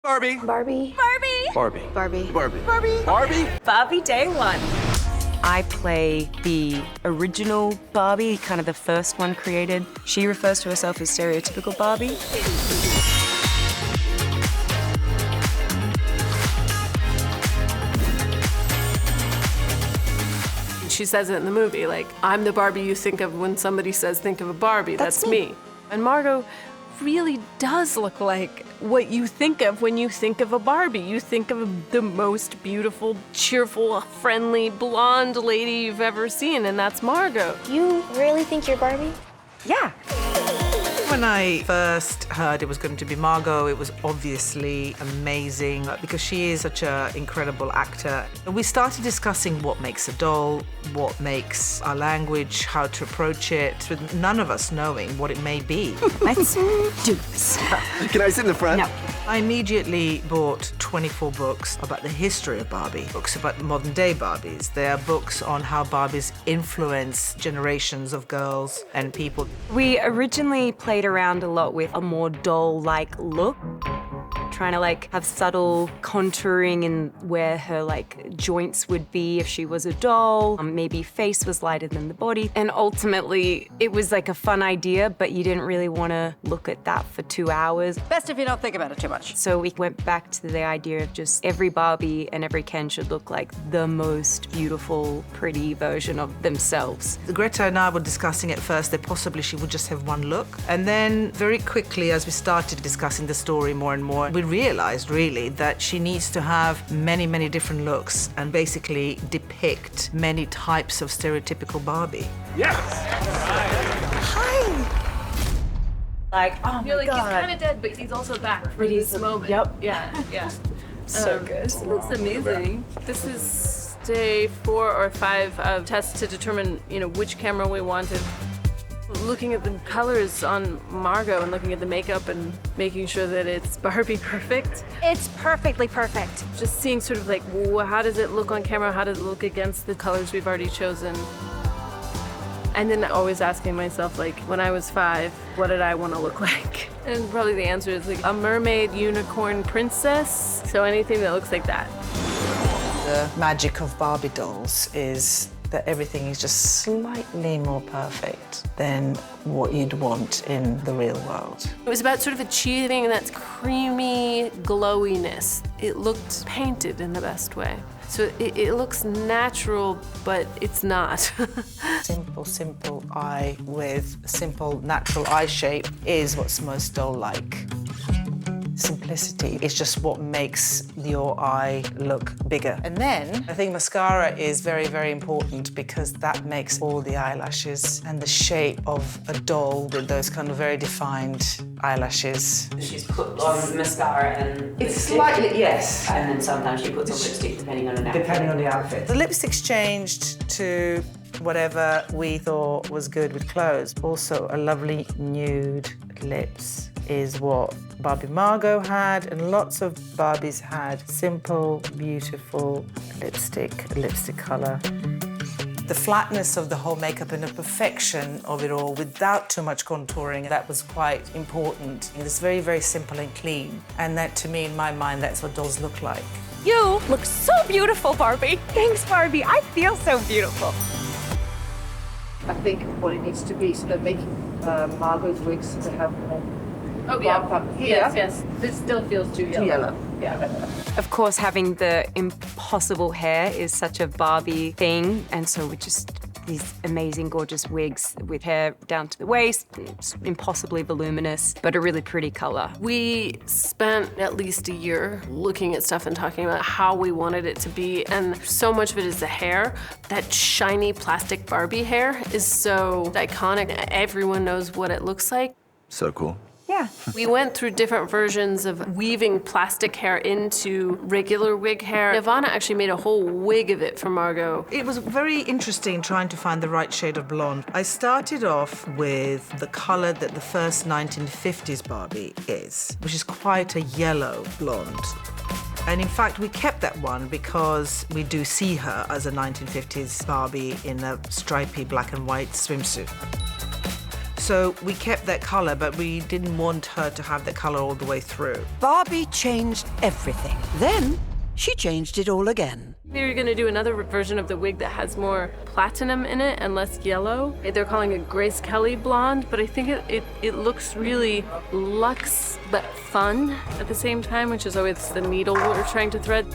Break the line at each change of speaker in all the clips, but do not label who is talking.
Barbie.
Barbie.
Barbie.
Barbie.
Barbie.
Barbie.
Barbie.
Barbie.
Barbie day one. I play the original Barbie, kind of the first one created. She refers to herself as stereotypical Barbie.
She says it in the movie, like, I'm the Barbie you think of when somebody says, think of a Barbie, that's me. And Margot really does look like what you think of when you think of a Barbie. You think of the most beautiful, cheerful, friendly, blonde lady you've ever seen, and that's Margot.
You really think you're Barbie?
Yeah.
When I first heard it was going to be Margot, it was obviously amazing because she is such an incredible actor. We started discussing what makes a doll, what makes our language, how to approach it, with none of us knowing what it may be.
Let's do this.
Can I sit in the front?
No.
I immediately bought 24 books about the history of Barbie, books about modern-day Barbies. There are books on how Barbies influence generations of girls and people.
We originally played around a lot with a more doll-like look, trying to like have subtle contouring in where her like joints would be if she was a doll. Maybe face was lighter than the body. And ultimately, it was like a fun idea, but you didn't really want to look at that for 2 hours.
Best if you don't think about it too much.
So we went back to the idea of just every Barbie and every Ken should look like the most beautiful, pretty version of themselves.
Greta and I were discussing at first that possibly she would just have one look. And then very quickly, as we started discussing the story more and more, we realized really that she needs to have many, many different looks and basically depict many types of stereotypical Barbie.
Yes!
Like, oh
You're
my
like,
God.
he's kind of dead, but he's also back for
He's-
this moment.
yep.
Yeah, yeah.
So good.
This looks amazing. This is day 4 or 5 of tests to determine, which camera we wanted. Looking at the colors on Margot and looking at the makeup and making sure that it's Barbie perfect.
It's perfectly perfect.
Just seeing sort of like, how does it look on camera? How does it look against the colors we've already chosen? And then always asking myself, like, when I was 5, what did I want to look like? And probably the answer is like a mermaid, unicorn, princess. So anything that looks like that.
The magic of Barbie dolls is that everything is just slightly more perfect than what you'd want in the real world.
It was about sort of achieving that creamy glowiness. It looked painted in the best way. So it looks natural, but it's not.
Simple eye with simple natural eye shape is what's most doll-like. Simplicity is just what makes your eye look bigger. And then I think mascara is very, very important because that makes all the eyelashes and the shape of a doll with those kind of very defined eyelashes.
She's put on mascara and
It's
lipstick,
slightly, yes.
and then sometimes she puts on lipstick depending on an outfit.
Depending on the outfit. The lipsticks changed to whatever we thought was good with clothes. Also, a lovely nude lips is what Barbie Margot had, and lots of Barbies had simple, beautiful lipstick color. The flatness of the whole makeup and the perfection of it all without too much contouring, that was quite important. It's very, very simple and clean. And that, to me, in my mind, that's what dolls look like.
You look so beautiful, Barbie. Thanks, Barbie. I feel so beautiful.
I think what it needs to be so that making Margot's wigs to have more.
Oh, yeah.
Bump up here.
Yes. This still feels too yellow.
Yeah.
Of course, having the impossible hair is such a Barbie thing, and so we just these amazing, gorgeous wigs with hair down to the waist. It's impossibly voluminous, but a really pretty color.
We spent at least a year looking at stuff and talking about how we wanted it to be, and so much of it is the hair. That shiny plastic Barbie hair is so iconic. Everyone knows what it looks like.
So cool.
Yeah.
We went through different versions of weaving plastic hair into regular wig hair. Ivana actually made a whole wig of it for Margot.
It was very interesting trying to find the right shade of blonde. I started off with the color that the first 1950s Barbie is, which is quite a yellow blonde. And in fact, we kept that one because we do see her as a 1950s Barbie in a stripy black and white swimsuit. So we kept that color, but we didn't want her to have that color all the way through.
Barbie changed everything. Then she changed it all again.
They were gonna do another version of the wig that has more platinum in it and less yellow. They're calling it Grace Kelly blonde, but I think it looks really luxe but fun at the same time, which is always the needle we're trying to thread.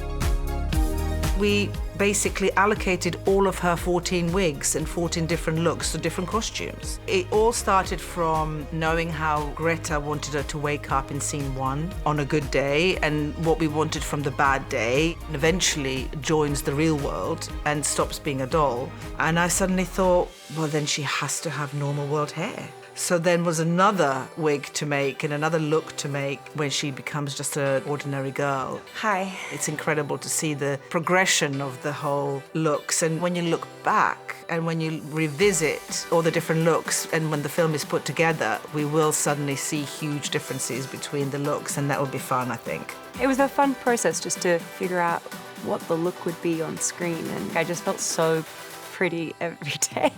We basically allocated all of her 14 wigs and 14 different looks to different costumes. It all started from knowing how Greta wanted her to wake up in scene 1 on a good day and what we wanted from the bad day, and eventually joins the real world and stops being a doll. And I suddenly thought, well, then she has to have normal world hair. So then was another wig to make and another look to make when she becomes just an ordinary girl.
Hi.
It's incredible to see the progression of the whole looks. And when you look back and when you revisit all the different looks and when the film is put together, we will suddenly see huge differences between the looks, and that will be fun, I think.
It was a fun process just to figure out what the look would be on screen, and I just felt so pretty every day.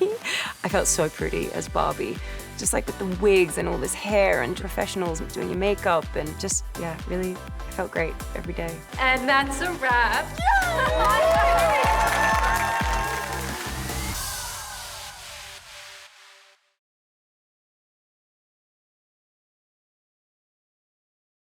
I felt so pretty as Barbie, just like with the wigs and all this hair and professionals doing your makeup, and just, yeah, really, I felt great every day.
And that's a wrap.